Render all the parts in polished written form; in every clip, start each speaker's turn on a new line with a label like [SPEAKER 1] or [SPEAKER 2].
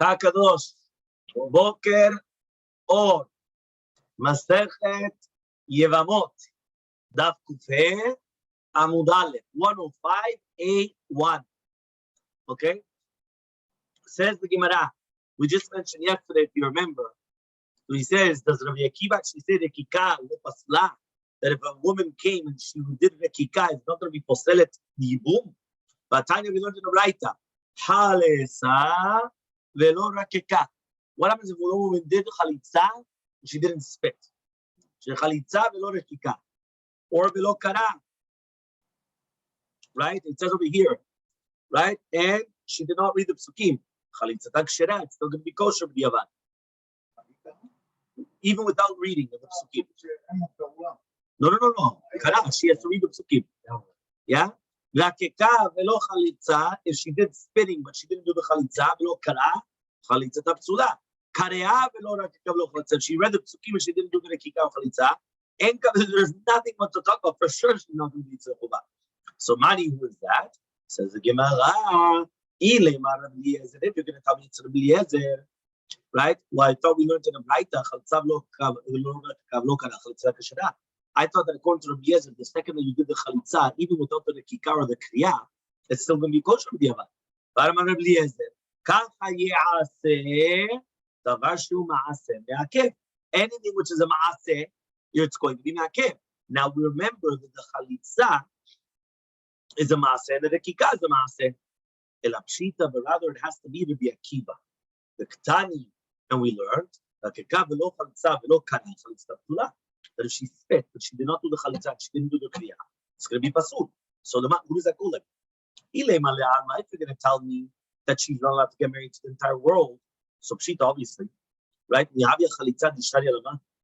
[SPEAKER 1] Hakadosh, Boker Or, Masechet Yevamot Daf Kufeh Amud Aleph 105A1. Okay? Says the Gemara. We just mentioned yesterday, if you remember. So he says, does Rabbi Akiva actually say Rekika Lepasla? That if a woman came and she did Rekika, it's not going to be poselet Yibum? But Tanya, we learned in the Raita. Halesa Velo Rakeka. What happens if a woman did Chalitza and she didn't spit? She Chalitza Velo Rekika. Or Velo Kara. Right? It says over here. Right? And she did not read the psukim. Chalitza Takshera, it's still going to be kosher with Yavan. Even without reading the psukim. No. Kara, she has to read the psukim. Yeah? Rakeka velo chalitza, if she did spitting, but she didn't do the chalitza, velo kara, chalitza tapsula. Karea velo rakeka velo chalitza. She read the psukim and she didn't do the rakeka chalitza. And there's nothing much to talk about. For sure, she's not going to be tzechubah. So, Mani, who is that? Says the Gemara. If you're going to tell me it's Rabbi Eliezer, right? Well, I thought we learned in the Braita, I thought that according to Rabbi Eliezer, the second that you did the chalitza, even without the kikar or the kriya, it's still going to be kosher with Yavan. But I'm Rabbi Eliezer. Anything which is a maaseh, it's going to be ma'akev. Now we remember that the chalitza is a maaseh and the kikar is a maaseh. Elapshita, but rather it has to be Rabbi Akiva. The Ketani, and we learned that if she spit, but she did not do the chalitza, she didn't do the kriya, it's going to be pasul. So who does that call him? If you're going to tell me that she's not allowed to get married to the entire world, so pshita, obviously, right?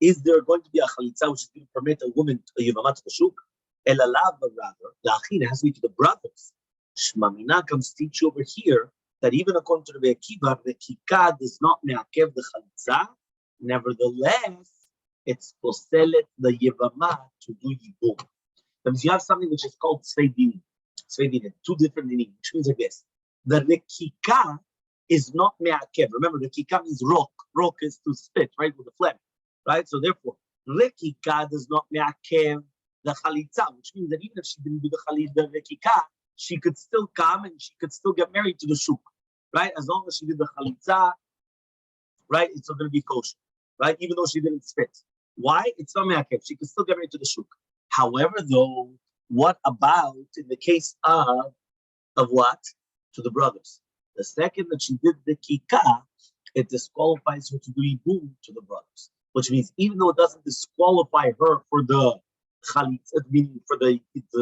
[SPEAKER 1] Is there going to be a chalitza which is going to permit a woman a Yevamos to the shuk? Elalav, but rather, it has to be to the brothers. Shmamina comes to teach you over here that even according to Rabbi Akiva, the kika does not me'akev the chalitza. Nevertheless, it's poselet the yevama to do yibum. That means you have something which is called tzveidin. Tzveidin, two different meanings, which means like this. The rekika is not me'akev. Remember, the kika means rok. Rok is to spit, right, with the phlegm, right? So therefore, rekika does not me'akev the chalitza, which means that even if she didn't do the rekika, she could still come and she could still get married to the shuk, right? As long as she did the chalitza, right? It's still going to be kosher, right? Even though she didn't spit. Why? It's not me'akev. She could still get married to the shuk. However, though, what about in the case of what? To the brothers. The second that she did the kika, it disqualifies her to do yibum to the brothers. Which means even though it doesn't disqualify her for the chalitza, meaning for the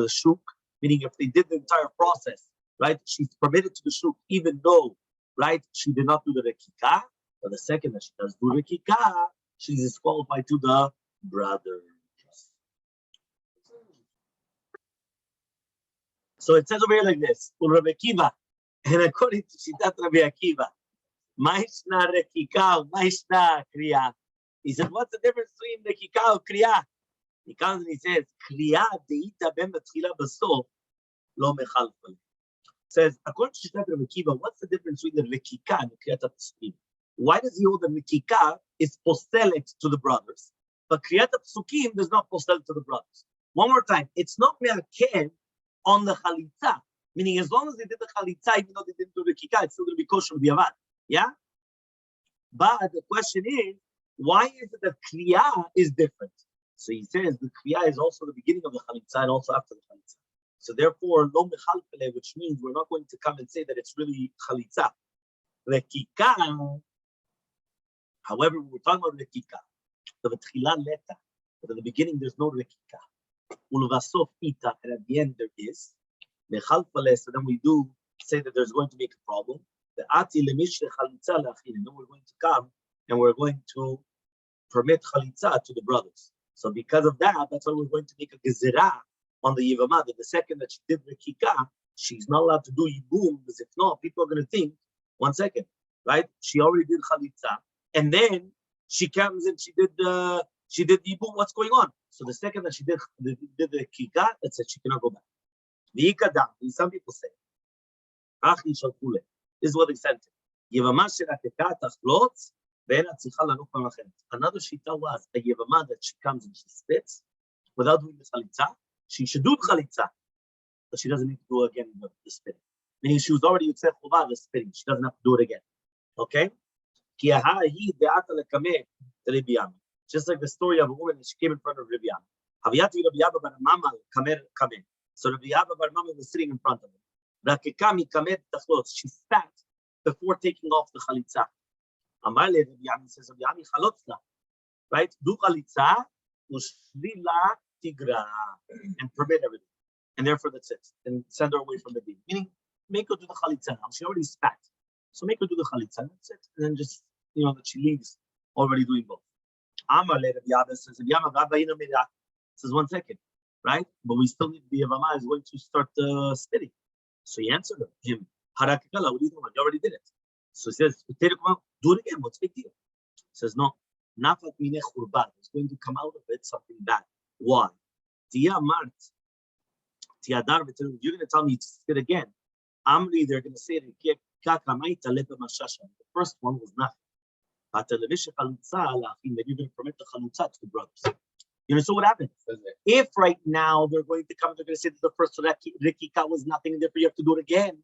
[SPEAKER 1] shuk, meaning if they did the entire process, right, she's permitted to the shuk, even though, right, she did not do the rekika. But the second that she does do rekika, she's disqualified to the brothers. So it says over here like this, Rabbi Akiva, and according to Shitat Rabbi Akiva, Ma'ishna rekika, Ma'ishna kriya. He said, what's the difference between rekika and kriya? He comes and he says, kriya deita ben betchila basof lo mechalfal. Says, according to Shitat Rabbi Akiva, what's the difference between the rekika and the kriyat psukim? Why does he hold the rekika is postelet to the brothers, but kriyat psukim does not postel to the brothers? One more time, it's not me'akev on the chalitza, meaning as long as they did the chalitza, even though they didn't do the rekika, it's still going to be kosher with Yavan. Yeah? But the question is, why is it that kriya is different? So he says the kriya is also the beginning of the chalitza and also after the chalitza. So therefore, lo mechalfele, which means we're not going to come and say that it's really chalitza. Rekika, however, we're talking about rekika. The betchila leta, but at the beginning there's no rekika. Ulvasof ita, and at the end there is mechalfele. So then we do say that there's going to make a problem. The ati lemish chalitza lachin, and then we're going to come and we're going to permit chalitza to the brothers. So because of that, that's why we're going to make a gezerah on the Yevamah. The second that she did rekika, she's not allowed to do yibum, because if not, people are going to think, one second, right? She already did chalitza, and then she comes and she did yibum. What's going on? So the second that she did the rekika, that's it. She cannot go back. The ikadam. Some people say, this is what they sent him. Yevamos tachlotz, another shita was a Yevama that she comes and she spits without doing the chalitza. She should do the chalitza, but she doesn't need to do it again the spitting. Meaning she was already Yotzei Chuvah the spitting. She doesn't have to do it again. Okay? Just like the story of a woman, she came in front of Rabbi. So Rabbi Bar Mama was sitting in front of him. She spat before taking off the chalitza. Elmaleh, Rabbi says, right? Do chalitza, ushlila tigra, and permit everything. And therefore that's it. And send her away from the beam. Meaning, make her do the chalitza now. She already spat. So make her do the chalitza, and that's it. And then just, that she leaves already doing both. Elmaleh, Rabbi says, says 1 second, right? But we still need the Yevama is going to start spitting. So he answered him, Harakikala, what do you doing? You already did it. So he says, do it again, what's the big deal? He says, no, nafat minech urban. It's going to come out of it something bad. Why? You're going to tell me to spit again. Amri, they're going to say, the first one was nothing. But you're going to permit the chalutza to the brothers. So what happens? If right now they're going to come, they're going to say that the first rekika was nothing, and therefore you have to do it again.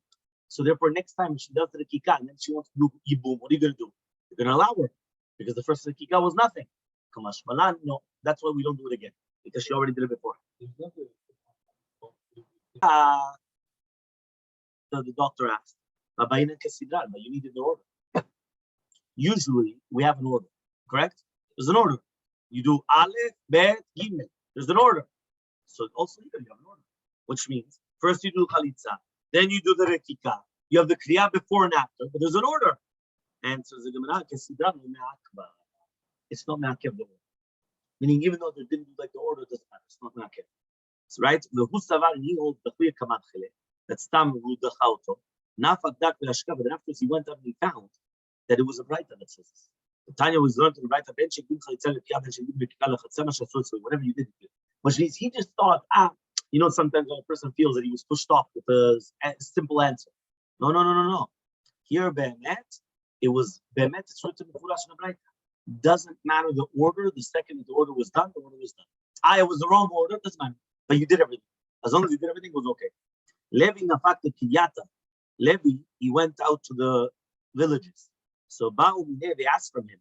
[SPEAKER 1] So therefore, next time she does the rekika and then she wants to do yibum, what are you going to do? You're going to allow her because the first rekika was nothing. Kamash malan, no, that's why we don't do it again because she already did it before. So the doctor asked, but you need an order. Usually we have an order, correct? There's an order. You do Aleph, Bet, Gimel. There's an order. So also you have an order, which means first you do Chalitza, then you do the Rekika. You have the Kriya before and after, but there's an order. And so the Gemara, it's not Me'akev the order. Meaning even though they didn't do like the order, it doesn't matter. It's not Me'akev. So, right? The Husavar, he holds the Chuya Kamad Chile. That's Tam Rudachauto. Nafak Dak Velashka, but then afterwards he went up and he found that it was a Braita that says this. Tanya was learned to the Braita, whatever you did. But he just thought, sometimes when a person feels that he was pushed off with a simple answer. No. Here, Be'emet, it's written in the Braita. Doesn't matter the order, the second that the order was done, the order was done. It was the wrong order, doesn't matter. But you did everything. As long as you did everything, it was okay. Levi nafak kiyata. Levi, he went out to the villages. So they asked from him,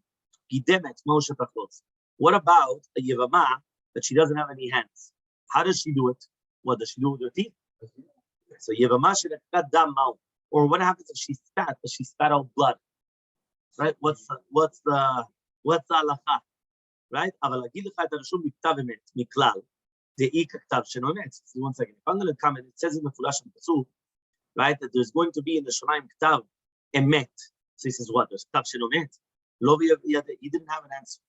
[SPEAKER 1] what about a Yevama that she doesn't have any hands? How does she do it? What does she do with her teeth? So Yevama should have dam mouth. Or what happens if she spat, but she spat out blood? Right? What's the halacha? Right? So 1 second. If I'm going to come and it says in the Fulash and Pasuk, right, that there's going to be in the Shemaim Ktav emet. So he says, what? There's Ktav Shenomet. He didn't have an answer,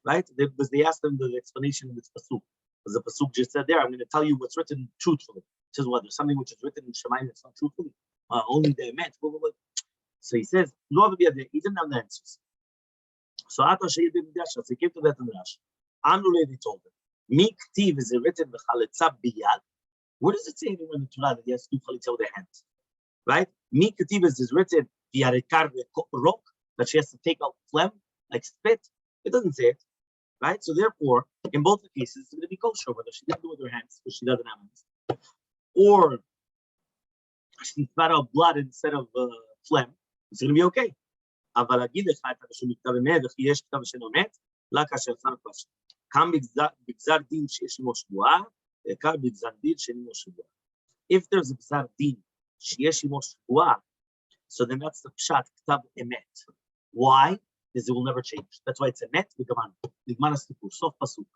[SPEAKER 1] right? Because they asked him the explanation in this Pasuk. Because the Pasuk just said there, I'm going to tell you what's written truthfully. It says, what? There's something which is written in Shemaim that's not truthfully. Only the emet. So he says, he didn't have the answers. So he came to that Midrash. They told him, Mi Ktiv is written b'chalitza biyad. Where does it say anywhere in the Torah that he has to do chalitza with their hands? Right? Mi Ktiv is written v'yarekar v'rok, that she has to take out phlegm, like spit. It doesn't say it. Right? So therefore, in both the cases, it's going to be kosher, whether she didn't do it with her hands, because she doesn't have hands. Or she spat out blood instead of phlegm, it's going to be okay. אבל להגיד לך את שמכתב אמת וכי יש כתב שאינו אמת, לא כאשר שם question. Come בגזר דין שיש עמו שבועה, בעיקר בגזר דין שאין עמו שבועה. If there's a גזר דין שיש עמו שבועה, so then that's the pshat כתב אמת. Why? Because it will never change. That's why it's emet v'gaman. Nigman hasikur, sof pasuk.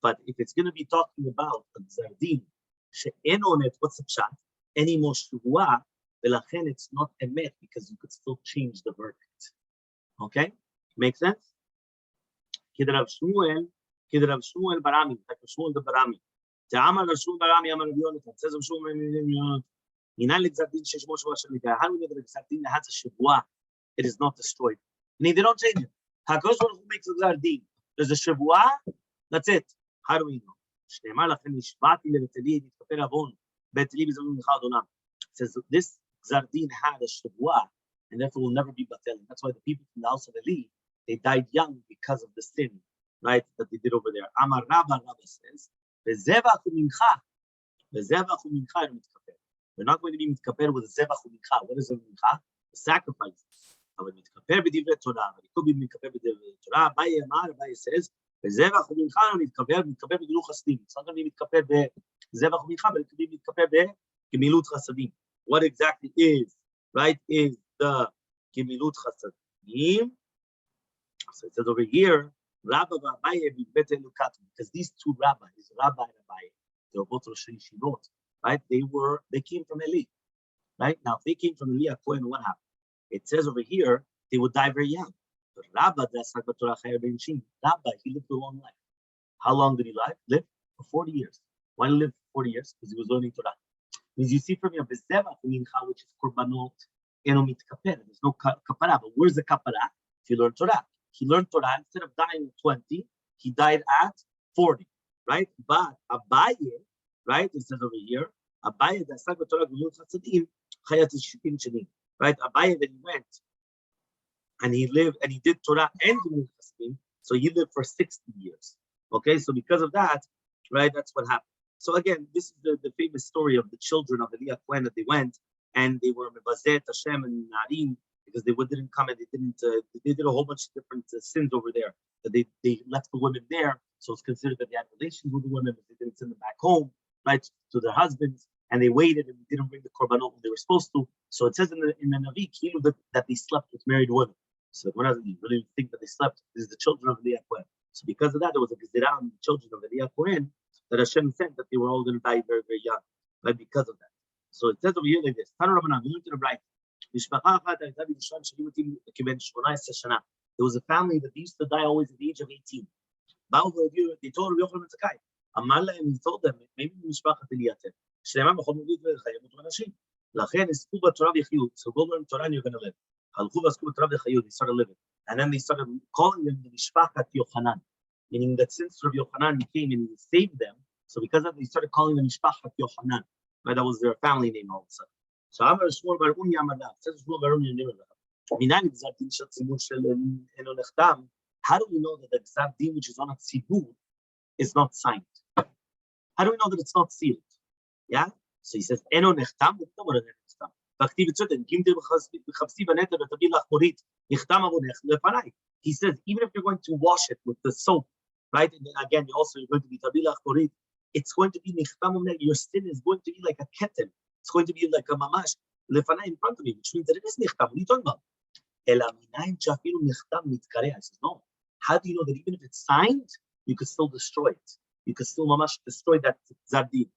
[SPEAKER 1] But if it's going to be talking about a gzar din she'en omet, what's the pshat? Any more shvuah, velachem it's not emet because you could still change the verdict. Okay, make sense? Kiderav Shmuel Barami, like Shmuel the Barami. Ta'amar Shmuel Barami Amar Yonatan. Says Shmuel Yonatan. Inan l'gzar din she'shmo shvuah shel. How do we know that the gzar din has a shvuah? It is not destroyed. They don't change it. HaKadosh Baruch Hu makes a gzar din. There's a shvuah. That's it. How do we know? Shneimar lachem nishbati leBeteli nitkaper avon. Beteli b'zamim mincha Adonam. Says this gzar din had a shvuah and therefore will never be batelim. That's why the people from the house of Eli, they died young because of the sin, right, that they did over there. Amar Rabba, Rabba says, "Bezevach u'mincha, bezevach u'mincha mitkaper." We're not going to be mitkaper with zevach u'mincha. What is a mincha? The sacrifice. But mitkaper b'divrei Torah. But it could be mitkaper b'divrei Torah. Abaye Amar, Abaye says, "Bezevach u'mincha mitkaper b'gmilut chasadim." It's not going to be mitkaper b'zevach u'mincha, but it could be mitkaper b'gmilut chasadim. What exactly is, right, is the gemilut chasadim? So it says over here, Rabbi Abaye b'bet Elukatim, because these two rabbis, Rabbi and Abaye, they were both Rosh Yeshivot, right? They came from Eli, right? Now, if they came from Eli, what happened? It says over here, they would die very young. But Rabbi, Rabbi, he lived a long life. How long did he live? For 40 years. Why did he live for 40 years? Because he was learning Torah. Means you see from here, which is korbanot, there's no kapara. But where's the kapara? If you learn Torah, he learned Torah. Instead of dying at 20, he died at 40, right? But Abaye, right? It says over here, Abaye right? Abaye, then he went and he lived and he did Torah and Gemilut Chasadim, so he lived for 60 years. Okay, so because of that, right? That's what happened. So again, this is the famous story of the children of Eli Cohen that they went and they were mevazet Hashem and Narim because they didn't come and they did a whole bunch of different sins over there. That they left the women there, so it's considered that they had relations with the women, but they didn't send them back home, right, to their husbands, and they waited and didn't bring the korbanot when they were supposed to. So it says in the Navi that they slept with married women. So when you really think that they slept, this is the children of Eli Cohen. So because of that, there was a gezerah on the children of Eli Cohen that Hashem said that they were all going to die very, very young, right? Because of that. So it says over here like this. There was a family that used to die always at the age of 18. They told Rabbi Yochanan Zakai, Elmaleh, and he told them, maybe Mishpachat Eliyatem. So go learn Torah and you're going to live. They started living. And then they started calling them the Mishpachat Yochanan, meaning that since Rabbi Yochanan came and he saved them, so because of that, they started calling them Mishpachat Yochanan. Right? That was their family name all of a sudden. So Amar Shmuel Bar Unya Amar says Shmuel Bar Unya Amar. How do we know that the Gzar Din which is on a tzibur is not signed? How do we know that it's not sealed? Yeah? So he says, Eno nechtam, he says, even if you're going to wash it with the soap, right? And then again, you're going to be tabilach korit, it's going to be nichtam, your sin is going to be like a keten. It's going to be like a mamash lefanai in front of me, which means that it is nichtam. What are you talking about? I says, no. How do you know that even if it's signed, you could still destroy it? You could still mamash destroy that zadin.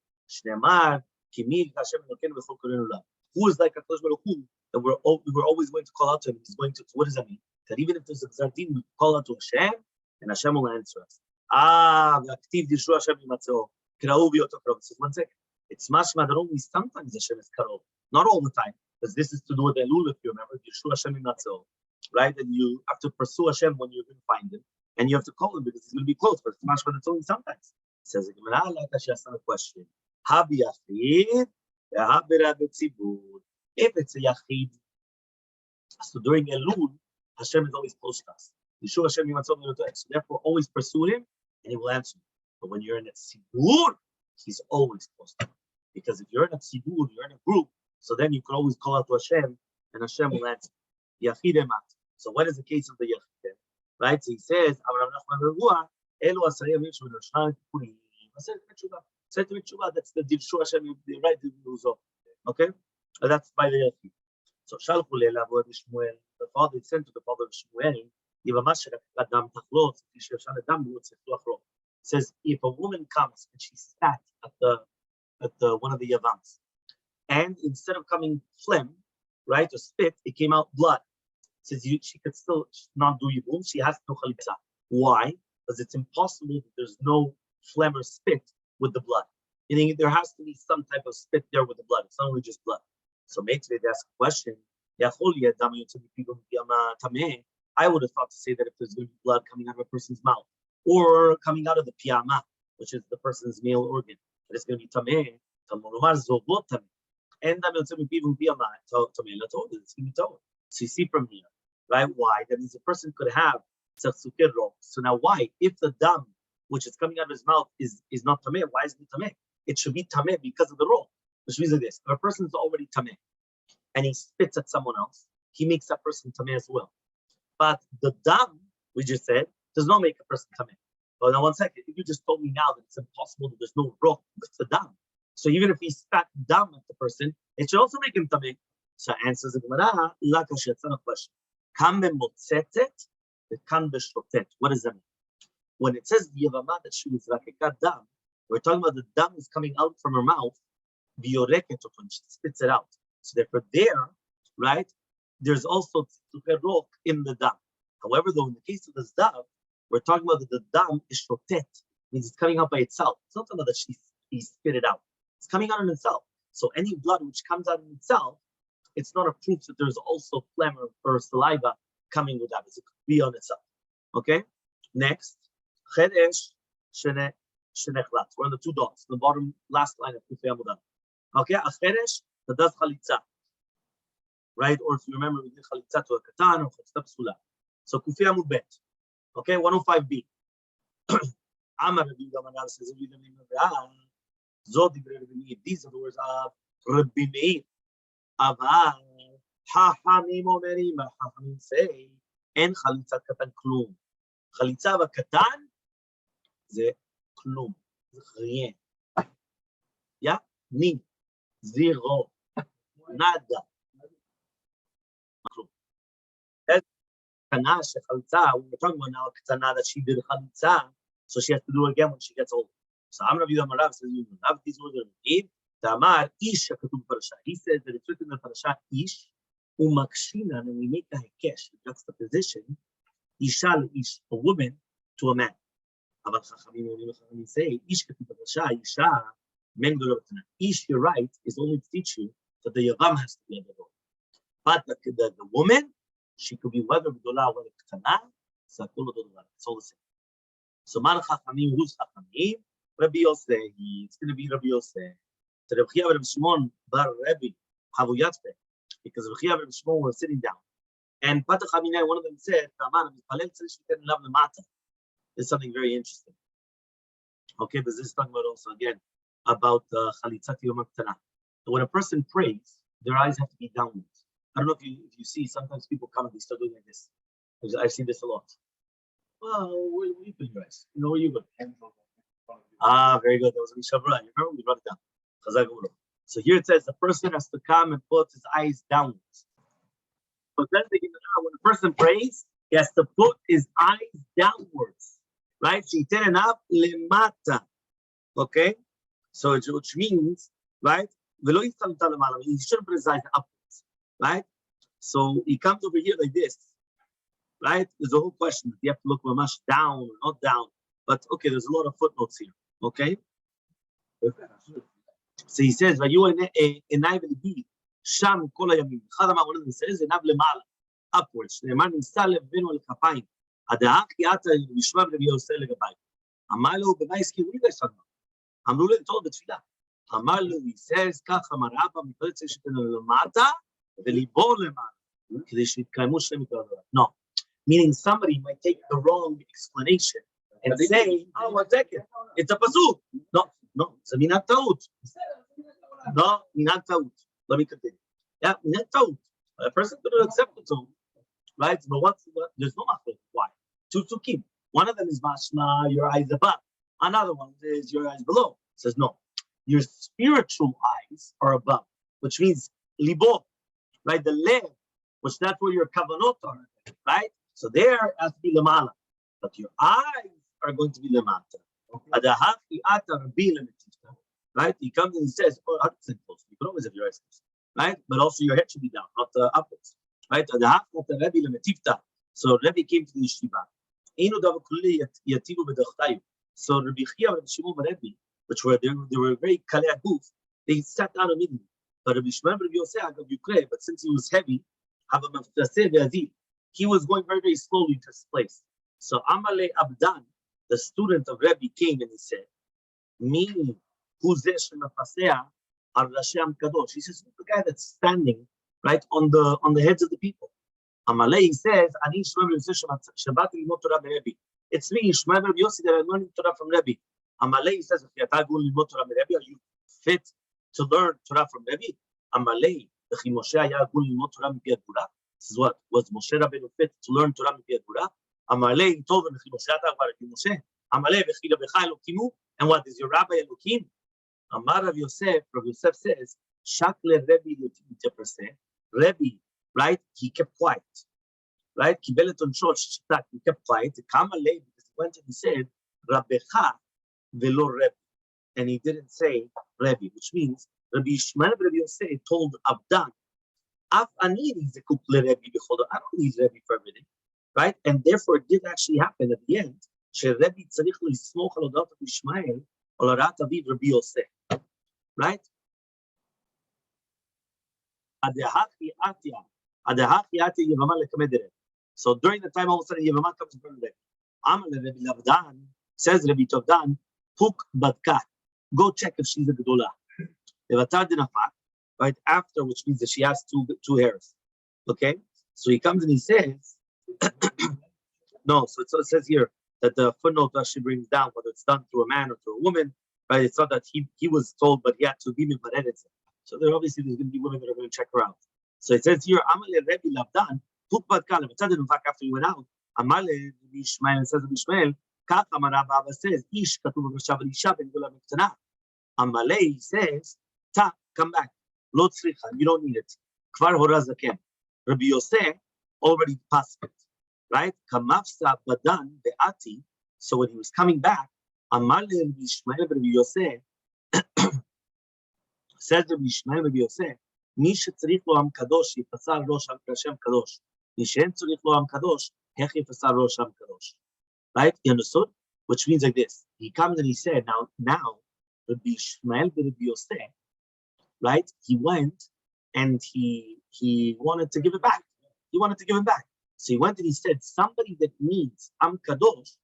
[SPEAKER 1] Who is like a Baruch Hu that we're always going to call out to him? He's going to. So what does that mean? That even if there's a Gzar Din, we call out to Hashem, and Hashem will answer us. Says 1 second. It's mashma that only sometimes Hashem is karov, not all the time, because this is to do with the Elul, if you remember, Yeshua Hashem Imatzo, right? And you have to pursue Hashem when you're going to find him, and you have to call him because he's going to be close. But it's mashma that's only sometimes. It says, she asked a question. If it's a yachid, so during Elul, Hashem is always close to us. Yeshua Hashem Imatzo, so therefore always pursue him, and he will answer you. But when you're in a tzibur, he's always close to you. Because if you're in a tzibur, you're in a group, so then you can always call out to Hashem, and Hashem will answer. Yachid emat. So what is the case of the yachid? Right? So he says, that's the Dirshu Hashem, the right Dirshu. Okay? That's by the yachid. So Shalom, the father sent to the father of Shmuel, Yevamos says if a woman comes and she sat at the one of the Yevamos, and instead of coming phlegm, right, or spit, it came out blood. Says she could still not do Yibum, she has no chalitza. Why? Because it's impossible that there's no phlegm or spit with the blood. Meaning there has to be some type of spit there with the blood. It's not only just blood. So maybe they ask a question. I would have thought to say that if there's going to be blood coming out of a person's mouth or coming out of the piyama, which is the person's male organ, that it's going to be tameh, and it's going to be told. So you see from here, right? Why? That means a person could have tzachzuker roch. So now why? If the dam, which is coming out of his mouth, is not tameh, why is it tameh? It should be tameh because of the roch. Which means like this: if a person is already tameh and he spits at someone else, he makes that person tameh as well. But the dam, we just said, does not make a person tameh. But now 1 second, if you just told me now that it's impossible that there's no roch, it's the dam. So even if he spat dam at the person, it should also make him tameh. So answers the Gemara, la kasha, it's not a question. Kam b'motzetet, kam b'shotet. What does that mean? When it says Yevamah that she was rakekat dam, we're talking about the dam is coming out from her mouth, v'yoreket when she spits it out. So therefore there, right, there's also tzitucher roch in the dam. However, though, in the case of the zav, we're talking about that the dam is shotet, means it's coming out by itself. It's not talking about that he spit it out. It's coming out on itself. So any blood which comes out in itself, it's not a proof that there's also phlegm or saliva coming with that. It could be on itself. Okay? Next. Chedesh shenechlat. We're on the two dots, the bottom last line of Kufei Amud Aleph. Okay? A chedesh that does chalitza. Right? Or if you remember, we did chalitza to a katan or chalitza psula. So Kufei Amud Bet. Okay? 105b. Amar Rabbi Yudam says, these are the words of Rabbi Meir. Aval, Hachamim omerim, Hachamim say, en chalitzat katan klum. Chalitza v'katan, ze klum, rien. Yeah? Ni, zero, nada. Kana shechalitza, we're talking about now ketana that she did chalitza, so she has to do it again when she gets older. So Amar Rabbi Yudam Rav says, these words are Meir. Tamar ish hakatuv parasha. He says that it's written in the parasha ish umakshina, and we make a hekesh, juxtaposition, isha ish, a woman to a man. Aval chachamim say ish katuv parasha isha men gorotana. Ish, you're right, is only to teach you that the yavam has to be a gadol. But the woman, she could be whether gdola whether ketana. It's all the same. So man chachamim, who's chachamim? Rabbi Yosef. It's going to be Rabbi Yosef. So Rabbi Chia and Rabbi Shimon bar Rabbi Havuyatpe, because Rabbi Chia and Rabbi Shimon were sitting down, and Patach Aminai, one of them said, "There's something very interesting." Okay, but this is talking about also again about Chalitzat Yom HaKtana. When a person prays, their eyes have to be downwards. I don't know if you see, sometimes people come and they start doing like this. I've seen this a lot. Well, where you put your eyes? You know where you go? Ah, very good. That was Mishavra. You remember we brought it down. So here it says the person has to come and put his eyes downwards. So then when a person prays, he has to put his eyes downwards, right? Okay, so which means, right? He shouldn't put his eyes upwards, right? So he comes over here like this, right? There's a whole question. You have to look much down or not down, but okay, there's a lot of footnotes here. Okay. So he says, Sham kol hayamim. One of them says, "Enav lemala," upwards. Ne'eman nisa levenu al kapayim. Adahak yata yishma Rabbi Yosef legabay. Amar lo b'maiski. What are you guys talking about? Amru le told betfilah. Amar lo, he says, "Kach amar Abba mitzotzei shetenu lemata v'libo lemala k'dei shitkaymu shem mitzvot." No, meaning somebody might take the wrong explanation and say, "Oh, 1 second, it's a pasuk." No, it's a minat taut. No, minat taut. Let me continue. Yeah, minat taut. A person could accept the taut, right? But there's no machloek. Why? Two psukim. One of them is mashma, your eyes above. Another one is your eyes below. It says no, your spiritual eyes are above, which means libo, right? The lev, which that's where your kavanot are, right? So there has to be lemala, but your eyes are going to be lemata. Right? He comes and he says, "Oh, 100% close. You can always have your eyes closed, right? But also your head should be down, not upwards, right?" So Rabbi came to the yeshiva. So Rabbi Chia and Rabbi Shimon and Rabbi, which were they were very kalei aguf, they sat down immediately. But Rabbi Shimon and Rabbi Yosef, but since he was heavy, he was going very, very slowly to his place. So Elmaleh Abdan, the student of Rabbi, came and he said, "Me, who's this Al Rasham Kadosh?" He says, "The guy that's standing right on the heads of the people." Elmaleh, he says, Ani Shmuel Shabbat Limot Torah Rebbe. It's me, Shmuel Rabbi Yossi, that I'm learning Torah from Rebbe. Elmaleh, he says, are you fit to learn Torah from Rebbe? Elmaleh, this is what was Moshe Rabbeinu fit to learn Torah from Rebbe? Elmaleh, he told him, and what is your Rabbi Elohim? Amar Rav Yosef says, Shakle Rebbe, Rebbe, right? He kept quiet, right? He kept quiet. Because he went and he said, Rabbecha velo Rebbe, and he didn't say Rebbe, which means Rabbi Yishmael Rabbi Yosef told Abdan, Af ani zekuk leRebbe b'chodo. I don't need Rebbe for everything, right? And therefore, it did actually happen at the end. Rebbe tzarich lismoch al odat Yishmael al odat aviv Rabbi Yosef, right? So during the time, all of a sudden, Yevamos comes in front of them. Says Rabbi Tovdan, Puk Badka, go check if she's a Gedolah. Right after, which means that she has two hairs. Okay? So he comes and he says, no, so it says here that the footnote that she brings down, whether it's done through a man or through a woman, right? It's not that he was told, but he had to be Mimared. So there obviously there's going to be women that are going to check her out. So it says here, Elmaleh Rebbe Labdan, Puk Badka, in fact, after he went out, Elmaleh Yishmael says Yishmael, Kach Amar Abba says, Ish Katuv V'Shav Isha Ben Gula Miktana. Elmaleh says, Ta, come back. Lo tzricha, you don't need it. Kvar Hora Zaken. Rabbi Yosef already passed it, right? Kamafsa Badan Be'ati. So when he was coming back, Elmaleh Yishmael Rabbi Yosef says Rabbi Yishmael Rabbi Yosef, Mi shetzrich lo am kadosh yifasar rosh Hashem kadosh. Mi she'en tzrich lo am kadosh hech yifasar rosh Hashem kadosh. Right? You understood? Which means like this. He comes and he said, now, Rabbi Yishmael Rabbi Yosef, right? He went and he wanted to give it back. He wanted to give it back. So he went and he said, somebody that needs am kadosh,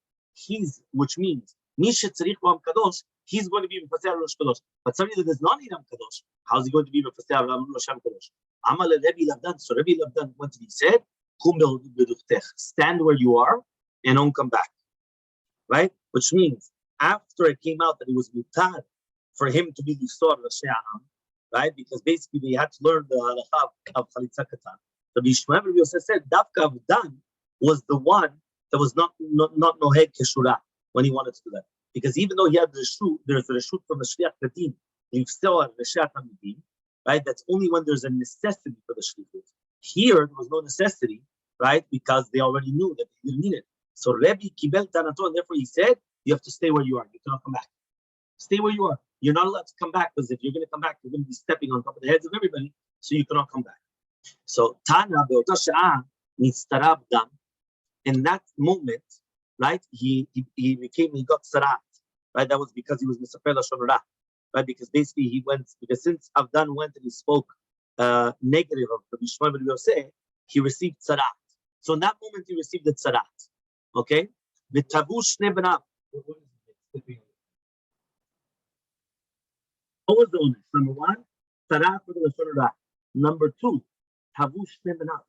[SPEAKER 1] which means Mi shetzrich lo am kadosh, he's going to be Mefaseh Rosh Kadosh. But somebody that does not need Am Kadosh, how is he going to be Mefaseh Rosh Kadosh? Amal Rebbe Labdan. So Rebbe Labdan went and he said, stand where you are and don't come back. Right? Which means after it came out that it was mutar for him to be the Yisor Rashe'am, right? Because basically they had to learn the halakha of Chalitza Katan. So Yishmael Rabbi Yosef said, Dafka Avdan was the one that was not Noheg Keshura when he wanted to do that. Because even though he had the shoot, there's a reshut from the Shliach Kadim, you still have the Shliach Hamidim, right? That's only when there's a necessity for the Shlichut. Here, there was no necessity, right? Because they already knew that they didn't need it. So Rebbe Kibel Tanato, and therefore he said, you have to stay where you are. You cannot come back. Stay where you are. You're not allowed to come back, because if you're going to come back, you're going to be stepping on top of the heads of everybody, so you cannot come back. So Tana Be'ota Sha'a Nitztarab Dam. In that moment, right, he got sarat, right? That was because he was Misafer Lashon Ra, right? Because basically because since Avdan went and he spoke negative of Rabbi Yishmael ben Yosef, he received sarat. So in that moment he received the sarat. Okay? V'tavu shnei banav. What was the onus? Number one, sarat for the Lashon Ra. Number two, tavu shnei banav.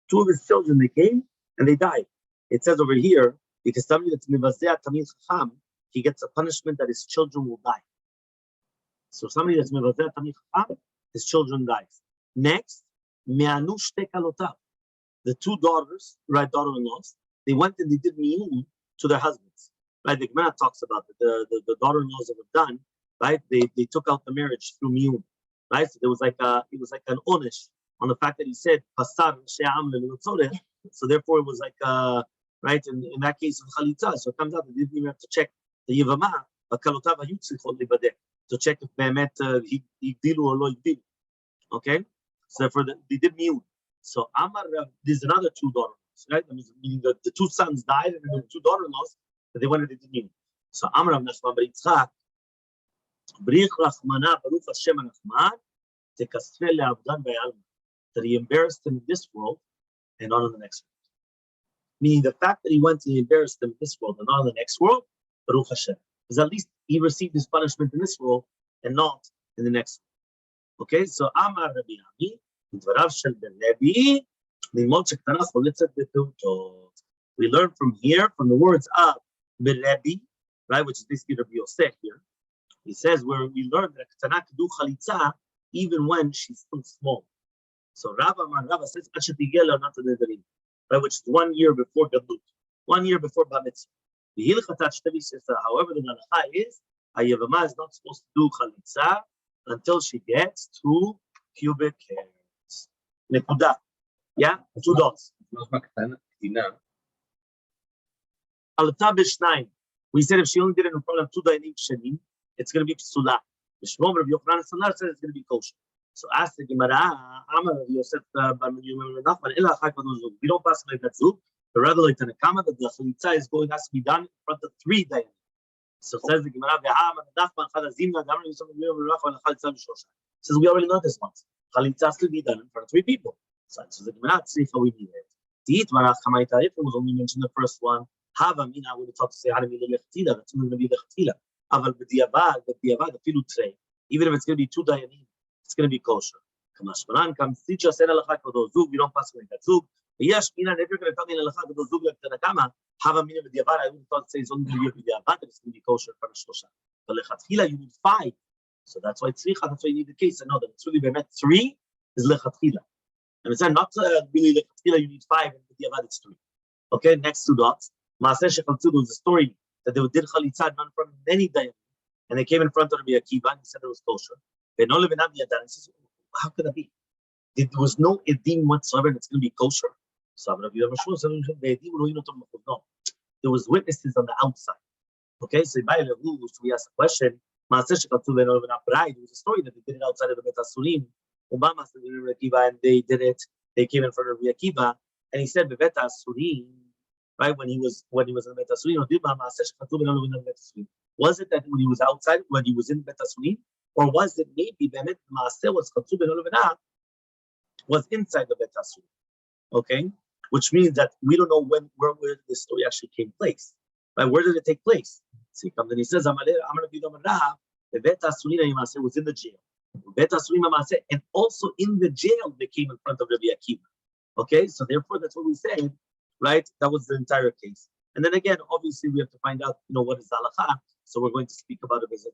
[SPEAKER 1] Two of his children, they came and they died. It says over here, because somebody that's mivazeh tamid chacham, he gets a punishment that his children will die. So somebody that's mivazeh tamid chacham, his children dies. Next, me'anu shte kalotav. The two daughters, right, daughter-in-laws, they went and they did miyun to their husbands. Right, the Gemara talks about it. The daughter-in-laws that were done, right? They took out the marriage through miyun. Right? So it was like an onish on the fact that he said pasar she'am le'lotzoreh. So therefore it was like right, in that case of Chalitza, so it comes out that they didn't even have to check the Yevamah, but Kalotav Hayut Tzrichot Libadeh, to check if Be'emet Yigdilu or Lo Yigdilu. Okay? So therefore they did miyun. So Amar, there's another two daughters, right? Meaning the two sons died and then the two daughters-in-laws, but they wanted to do miyun. So Amar Rav Nachman bar Yitzchak, Brich Rachmana Baruch Hashem Anachman, Tekasfeh le'avdan ve'alma, that he embarrassed him in this world and not in the next world. Meaning the fact that he went and embarrassed them in this world and not in the next world, Baruch Hashem, because at least he received his punishment in this world and not in the next world. Okay, so Amar Rabbi Ami, Dvarav Shel Ben Levi, We learn from here, from the words of Rabbi, right, which is basically Rabbi Yosef here. He says where we learn that Ketana can do chalitza even when she's still small. So Rava says, right, which is 1 year before Gadlut, 1 year before Bar Mitzvah. However, the halacha is a Yevama is not supposed to do chalitza until she gets 2 pubic hairs. Nekuda. Yeah, 2 dots. Alta b'shnayim. We said if she only did it in front of 2 dayanim shenim, it's going to be psula. B'shmom Rabbi Yochanan Sanar says it's going to be kosher. So ask the Gemara, Amar Rabbi Yosef bar Nachman, ela chak v'dozug. We don't pass like that zug, but rather like Tanakama that the chalitza has to be done in front of 3 dayanim. So says the Gemara, says we already know this once. Chalitza has to be done in front of 3 people. So the Gemara, see how we need it. If it was only mentioned the first one, Hava mina, I would have thought to say Hanami lechtila. That's going to be lechtila. Aval b'diavad, afilu trei. Even if it's going to be 2 dayanim, it's going to be kosher. Kamashmanan kam sicha sen alachak v'dozug. We don't pass like that zug. Yes, mina. If you're going to tell me alachak v'dozug like Tanakama, Hava mina b'diavad, I would have thought to say it's only going to be b'diavad, and it's going to be kosher for the shlosha. But lechatchila you need 5. So that's why tzricha. That's why you need the case. And no, that it's really bemet 3 is lechatchila. And it's not really lechatchila. You need 5, and b'diavad it's 3. Okay, next 2 dots. Masechet was a story that they did chalitza in front of many dayanim, and they came in front of Rabbi Akiva and he said it was kosher. He says, how could that be? There was no edim whatsoever, and it's going to be kosher. So Rabbi Yevamos said, no, there was witnesses on the outside. Okay, so we asked the question. Masechet it was a story that they did it outside of the Bet Asurim. Obama said Rabbi Akiva, and they did it. They came in front of Rabbi Akiva, and he said, Bet Asurim. Right, when he was in the Bet Asurim, was it that when he was outside, when he was in Bet Asurim, or was it maybe Bemet Maaseh was inside the Bet Asurim? Okay, which means that we don't know where the story actually came place. Right, where did it take place? See, comes and he says, the Bet Asurim was in the jail. Bet Asurim and also in the jail they came in front of Rabbi Akiva. Okay, so therefore that's what we said. Right, that was the entire case. And then again, obviously, we have to find out, what is the halakha. So we're going to speak about it as a